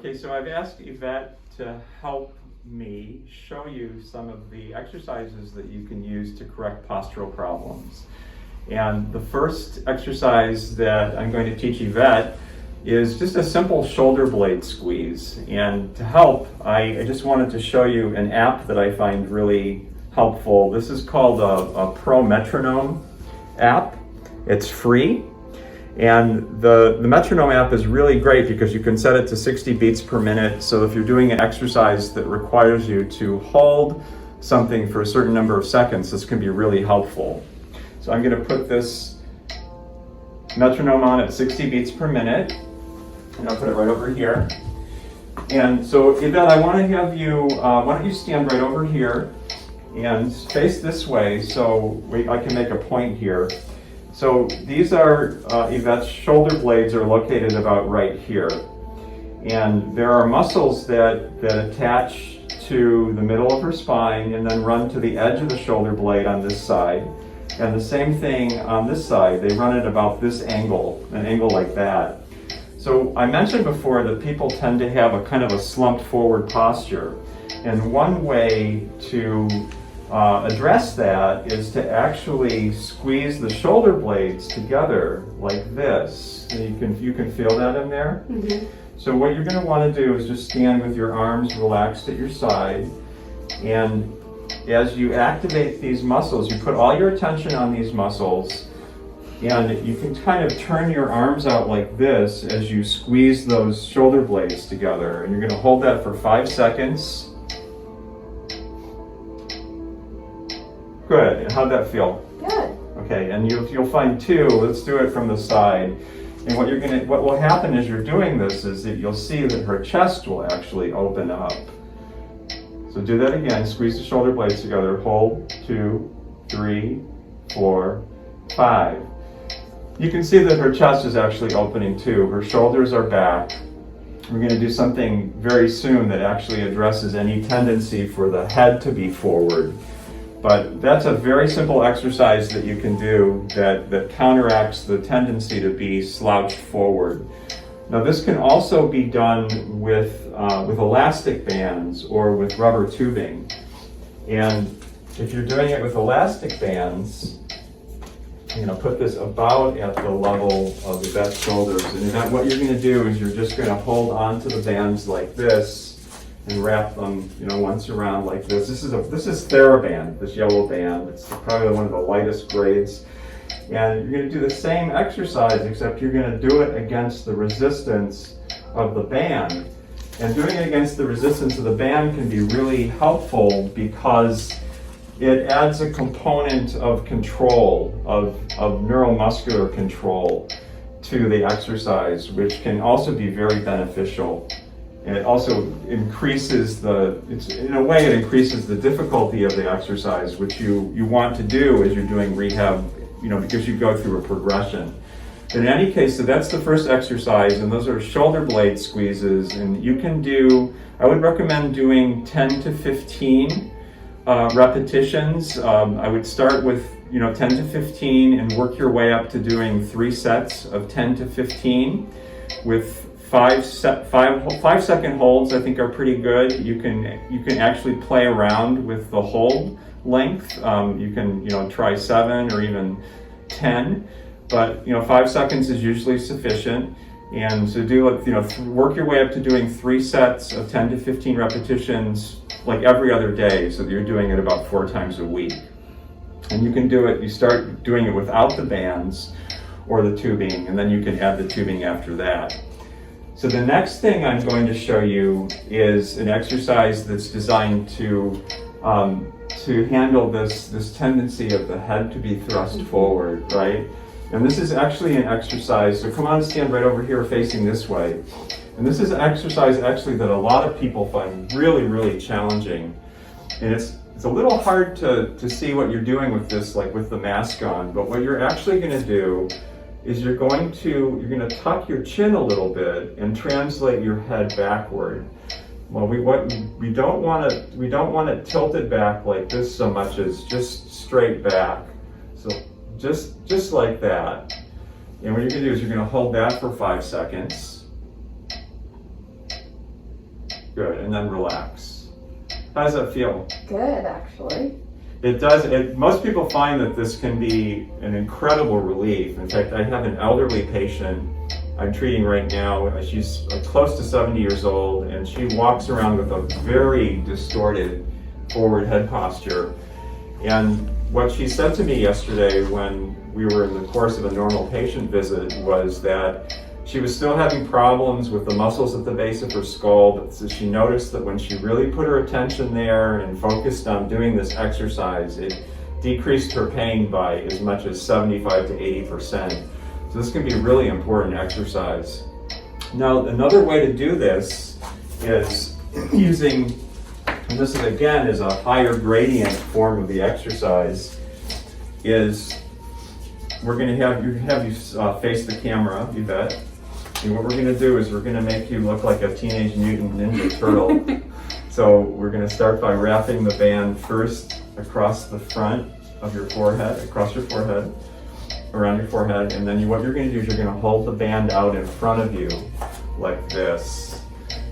Okay, so I've asked Yvette to help me show you some of the exercises that you can use to correct postural problems. And the first exercise that I'm going to teach Yvette is just a simple shoulder blade squeeze. And to help, I just wanted to show you an app that I find really helpful. This is called a Pro Metronome app. It's free. And the metronome app is really great because you can set it to 60 beats per minute. So if you're doing an exercise that requires you to hold something for a certain number of seconds, this can be really helpful. So I'm going to put this metronome on at 60 beats per minute, and I'll put it right over here. And so Yvette, I want to have you, why don't you stand right over here and face this way so I can make a point here. So these are, Yvette's shoulder blades are located about right here. And there are muscles that attach to the middle of her spine and then run to the edge of the shoulder blade on this side. And the same thing on this side, they run at about this angle, an angle like that. So I mentioned before that people tend to have a kind of a slumped forward posture. And one way to address that is to actually squeeze the shoulder blades together like this. And you can feel that in there. Mm-hmm. So what you're going to want to do is just stand with your arms relaxed at your side, and as you activate these muscles, you put all your attention on these muscles, and you can kind of turn your arms out like this as you squeeze those shoulder blades together. And you're going to hold that for 5 seconds. Good. And how'd that feel? Good. Okay, and you'll find too, let's do it from the side. And what will happen as you're doing this is that you'll see that her chest will actually open up. So do that again, squeeze the shoulder blades together, hold, 2, 3, 4, 5. You can see that her chest is actually opening too. Her shoulders are back. We're going to do something very soon that actually addresses any tendency for the head to be forward. But that's a very simple exercise that you can do that counteracts the tendency to be slouched forward. Now this can also be done with elastic bands or with rubber tubing. And if you're doing it with elastic bands, I'm going to put this about at the level of Yvette's shoulders. And then what you're going to do is you're just going to hold onto the bands like this and wrap them, once around like this. This is TheraBand, this yellow band. It's probably one of the lightest grades. And you're going to do the same exercise, except you're going to do it against the resistance of the band. And doing it against the resistance of the band can be really helpful because it adds a component of control, of neuromuscular control to the exercise, which can also be very beneficial. And it also increases in a way, it increases the difficulty of the exercise, which you want to do as you're doing rehab, because you go through a progression. But in any case, so that's the first exercise, and those are shoulder blade squeezes. And you can I would recommend doing 10 to 15 repetitions. I would start with 10 to 15 and work your way up to doing 3 sets of 10 to 15 with 5-second holds. I think are pretty good. You can actually play around with the hold length. You can try 7 or even 10, but 5 seconds is usually sufficient. And so work your way up to doing 3 sets of 10 to 15 repetitions like every other day, so that you're doing it about 4 times a week. And you can do it. You start doing it without the bands or the tubing, and then you can add the tubing after that. So the next thing I'm going to show you is an exercise that's designed to handle this tendency of the head to be thrust forward, right? And this is actually an exercise, so come on, stand right over here facing this way. And this is an exercise actually that a lot of people find really, really challenging. And it's a little hard to see what you're doing with this, like with the mask on, but what you're actually going to do is you're going to tuck your chin a little bit and translate your head backward. Well, we don't want it tilted back like this so much as just straight back. So just like that. And what you're going to do is you're going to hold that for 5 seconds. Good, and then relax. How does that feel? Good, actually. It does. Most people find that this can be an incredible relief. In fact, I have an elderly patient I'm treating right now. She's close to 70 years old, and she walks around with a very distorted forward head posture. And what she said to me yesterday when we were in the course of a normal patient visit was that she was still having problems with the muscles at the base of her skull, but so she noticed that when she really put her attention there and focused on doing this exercise, it decreased her pain by as much as 75 to 80%. So this can be a really important exercise. Now, another way to do this is using, and this is again is a higher gradient form of the exercise, is we're going to have you face the camera, you bet. And what we're going to do is we're going to make you look like a Teenage Mutant Ninja Turtle. So we're going to start by wrapping the band first across the front of your forehead, across your forehead, around your forehead, and then what you're going to do is you're going to hold the band out in front of you like this,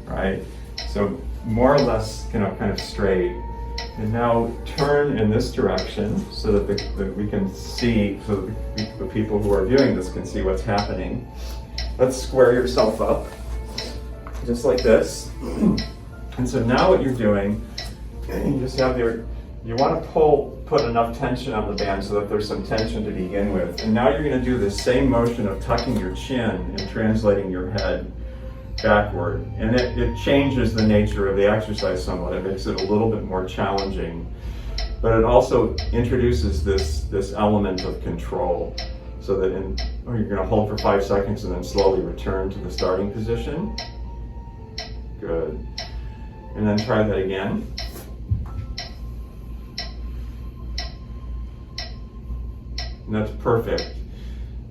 right? So more or less, kind of straight. And now turn in this direction so that we can see, so that the people who are viewing this can see what's happening. Let's square yourself up, just like this. And so now what you're doing, you just have you want to put enough tension on the band so that there's some tension to begin with. And now you're going to do the same motion of tucking your chin and translating your head backward. And it changes the nature of the exercise somewhat. It makes it a little bit more challenging. But it also introduces this element of control. So that you're going to hold for 5 seconds and then slowly return to the starting position. Good. And then try that again. And that's perfect.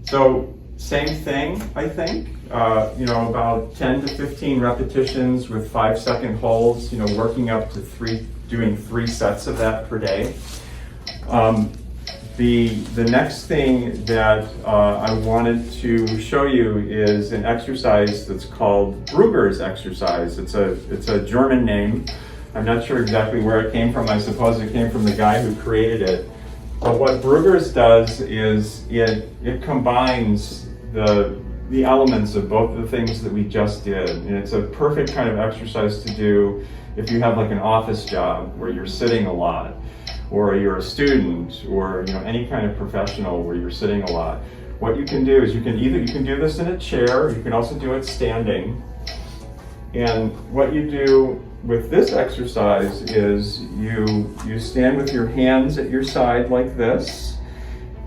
So same thing, I think. About 10 to 15 repetitions with 5-second holds. Working up to doing 3 sets of that per day. The next thing that I wanted to show you is an exercise that's called Brugger's exercise. It's a German name. I'm not sure exactly where it came from. I suppose it came from the guy who created it. But what Brugger's does is it combines the elements of both the things that we just did. And it's a perfect kind of exercise to do if you have like an office job where you're sitting a lot, or you're a student, or any kind of professional where you're sitting a lot. What you can do is you can do this in a chair, or you can also do it standing. And what you do with this exercise is you stand with your hands at your side like this.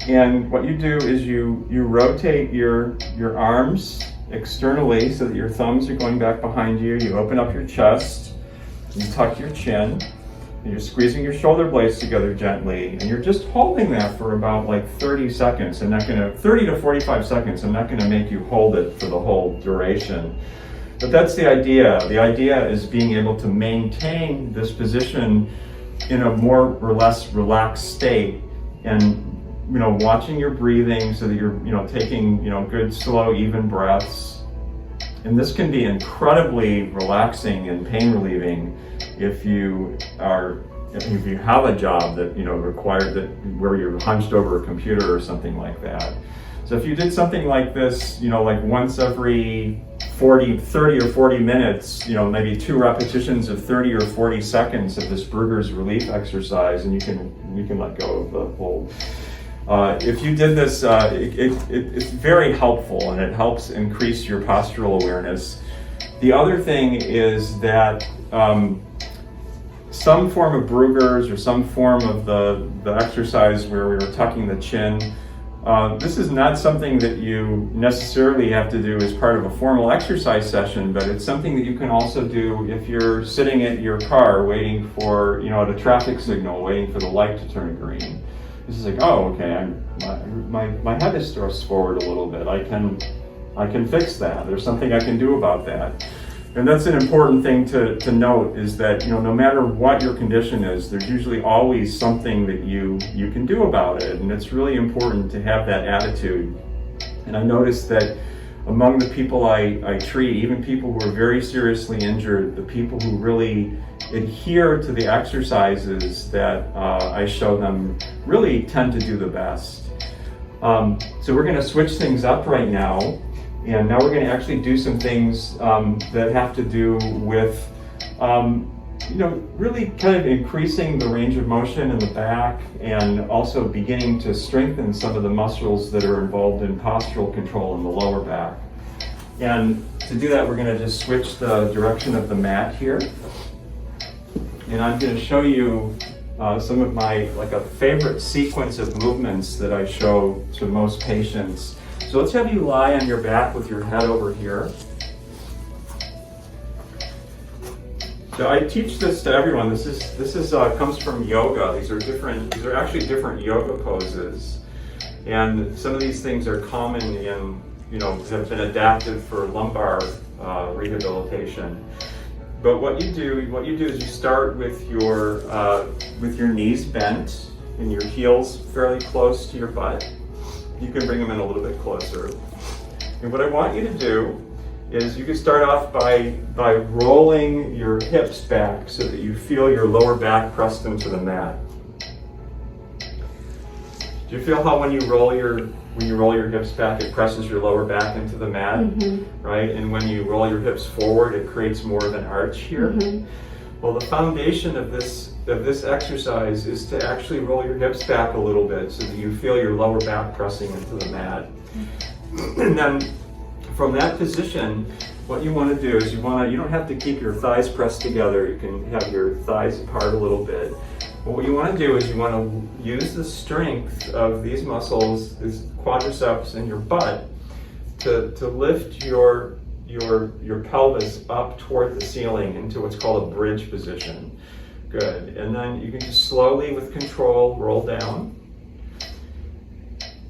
And what you do is you rotate your arms externally so that your thumbs are going back behind you. You open up your chest, you tuck your chin, and you're squeezing your shoulder blades together gently, and you're just holding that for about 30 seconds. 30 to 45 seconds. I'm not gonna make you hold it for the whole duration. But that's the idea. The idea is being able to maintain this position in a more or less relaxed state, and watching your breathing so that you're taking good, slow, even breaths. And this can be incredibly relaxing and pain relieving if you have a job that required where you're hunched over a computer or something like that. So if you did something like this, like once every 30 or 40 minutes, maybe 2 repetitions of 30 or 40 seconds of this Brugger's relief exercise, and you can let go of the hold. If you did this, it's very helpful, and it helps increase your postural awareness. The other thing is that some form of Brugger's, or some form of the exercise where we were tucking the chin, this is not something that you necessarily have to do as part of a formal exercise session, but it's something that you can also do if you're sitting at your car waiting for, at a traffic signal, waiting for the light to turn green. This is like, oh, okay, my head is thrust forward a little bit. I can fix that. There's something I can do about that. And that's an important thing to note, is that no matter what your condition is, there's usually always something that you can do about it, and it's really important to have that attitude. And I noticed that among the people I treat, even people who are very seriously injured, the people who really adhere to the exercises that I show them really tend to do the best. So we're going to switch things up right now, and now we're going to actually do some things that have to do with really kind of increasing the range of motion in the back, and also beginning to strengthen some of the muscles that are involved in postural control in the lower back. And to do that, we're going to just switch the direction of the mat here. And I'm going to show you some of my, a favorite sequence of movements that I show to most patients. So let's have you lie on your back with your head over here. So I teach this to everyone. This is comes from yoga. These are actually different yoga poses, and some of these things are common in have been adapted for lumbar rehabilitation. But what you do is you start with your knees bent and your heels fairly close to your butt. You can bring them in a little bit closer. And what I want you to do is you can start off by rolling your hips back so that you feel your lower back pressed into the mat. Do you feel how when you roll your hips back, it presses your lower back into the mat, right? And when you roll your hips forward, it creates more of an arch here. Well, the foundation of this exercise is to actually roll your hips back a little bit so that you feel your lower back pressing into the mat. And then from that position, what you want to do is you don't have to keep your thighs pressed together. You can have your thighs apart a little bit. But what you want to do is you want to use the strength of these muscles, these quadriceps and your butt, to lift your pelvis up toward the ceiling into what's called a bridge position. Good. And then you can just slowly, with control, roll down.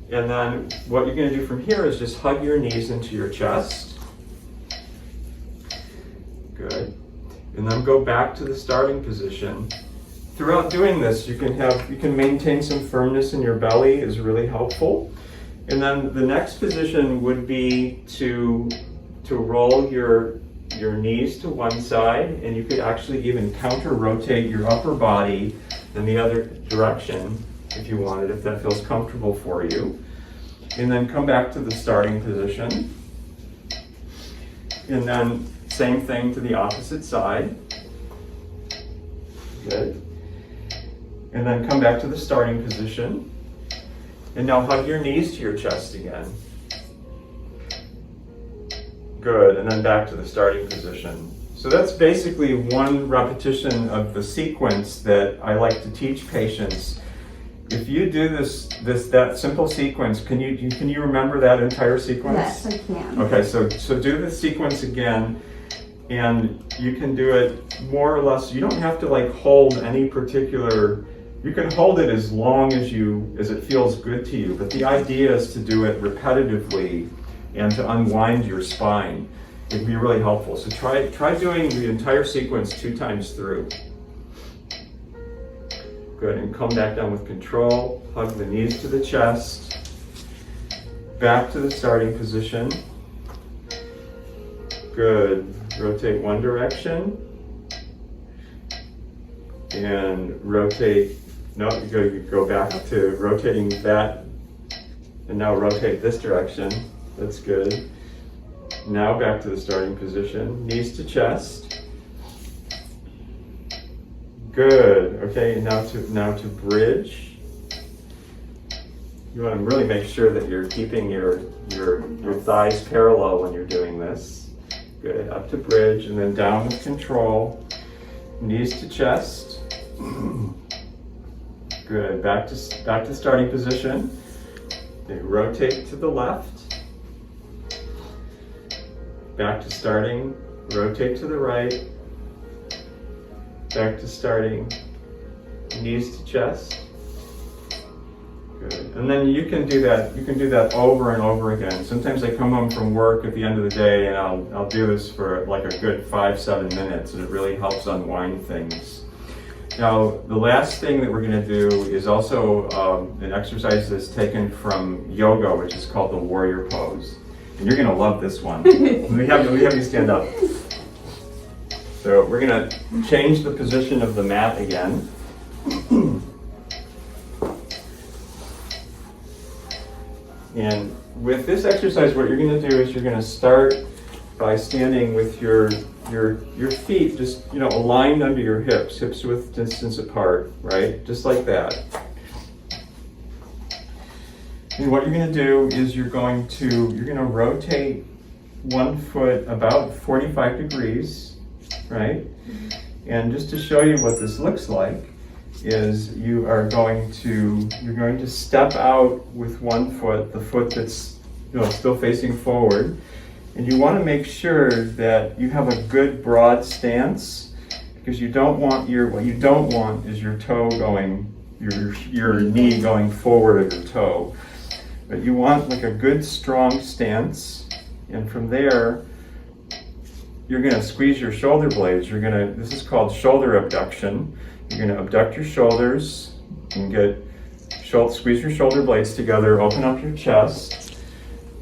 And then what you're going to do from here is just hug your knees into your chest. Good. And then go back to the starting position. Throughout doing this, you can maintain some firmness in your belly, is really helpful. And then the next position would be to roll your knees to one side, and you could actually even counter rotate your upper body in the other direction if you wanted, if that feels comfortable for you. And then come back to the starting position. And then same thing to the opposite side. Good. And then come back to the starting position. And now hug your knees to your chest again. Good, and then back to the starting position. So that's basically one repetition of the sequence that I like to teach patients. If you do that simple sequence, can you remember that entire sequence? Yes, I can. Okay, so do the sequence again, and you can do it more or less. You don't have to hold any particular. You can hold it as long as it feels good to you. But the idea is to do it repetitively and to unwind your spine. It can be really helpful. So try doing the entire sequence 2 times through. Good, and come back down with control. Hug the knees to the chest. Back to the starting position. Good. Rotate one direction. And rotate. No, you go back to rotating that. And now rotate this direction. That's good. Now back to the starting position. Knees to chest. Good. Okay, now to bridge. You want to really make sure that you're keeping your thighs parallel when you're doing this. Good. Up to bridge and then down with control. Knees to chest. Good. Back to starting position. Then rotate to the left. Back to starting. Rotate to the right. Back to starting, knees to chest. Good. And then you can do that over and over again. Sometimes I come home from work at the end of the day and I'll do this for a good 5-7 minutes, and it really helps unwind things. Now, the last thing that we're going to do is also an exercise that's taken from yoga, which is called the warrior pose. And you're gonna love this one. Let me have you stand up. So we're gonna change the position of the mat again. And with this exercise, what you're gonna do is you're gonna start by standing with your feet just, aligned under your hips width distance apart, right? Just like that. And what you're going to do is you're going to rotate one foot about 45 degrees, right? And just to show you what this looks like is you're going to step out with one foot, the foot that's still facing forward. And you want to make sure that you have a good broad stance, because what you don't want is your toe going, your knee going forward of your toe. But you want like a good strong stance, and from there, you're going to squeeze your shoulder blades. This is called shoulder abduction. You're going to abduct your shoulders and squeeze your shoulder blades together, open up your chest,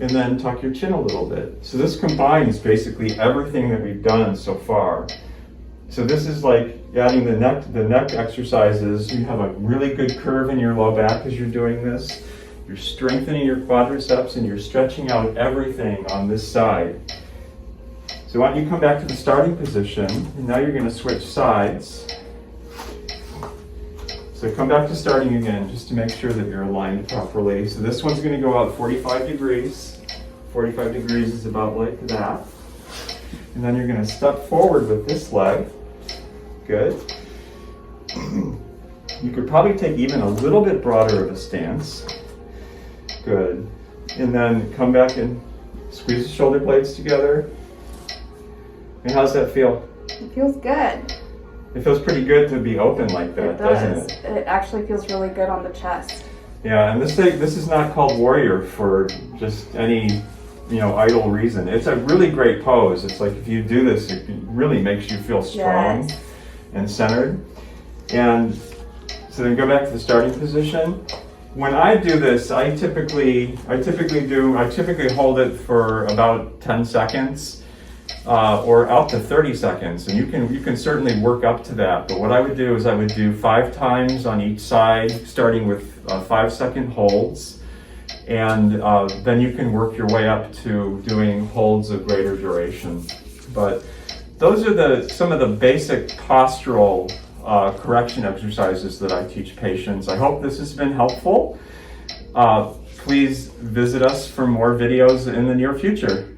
and then tuck your chin a little bit. So this combines basically everything that we've done so far. So this is like adding the neck exercises. You have a really good curve in your low back as you're doing this. You're strengthening your quadriceps and you're stretching out everything on this side. So why don't you come back to the starting position, and now you're going to switch sides. So come back to starting again, just to make sure that you're aligned properly. So this one's going to go out 45 degrees. 45 degrees is about like that. And then you're going to step forward with this leg. Good. You could probably take even a little bit broader of a stance. Good. And then come back and squeeze the shoulder blades together. And how's that feel? It feels good. It feels pretty good to be open like that, doesn't it? It actually feels really good on the chest. Yeah, and this is not called warrior for just any, idle reason. It's a really great pose. It's like if you do this, it really makes you feel strong and centered. And so then go back to the starting position. When I do this, I typically hold it for about 10 seconds. Or up to 30 seconds, and you can certainly work up to that. But what I would do is I would do 5 times on each side, starting with 5-second holds, and then you can work your way up to doing holds of greater duration. But those are some of the basic postural correction exercises that I teach patients. I hope this has been helpful. Please visit us for more videos in the near future.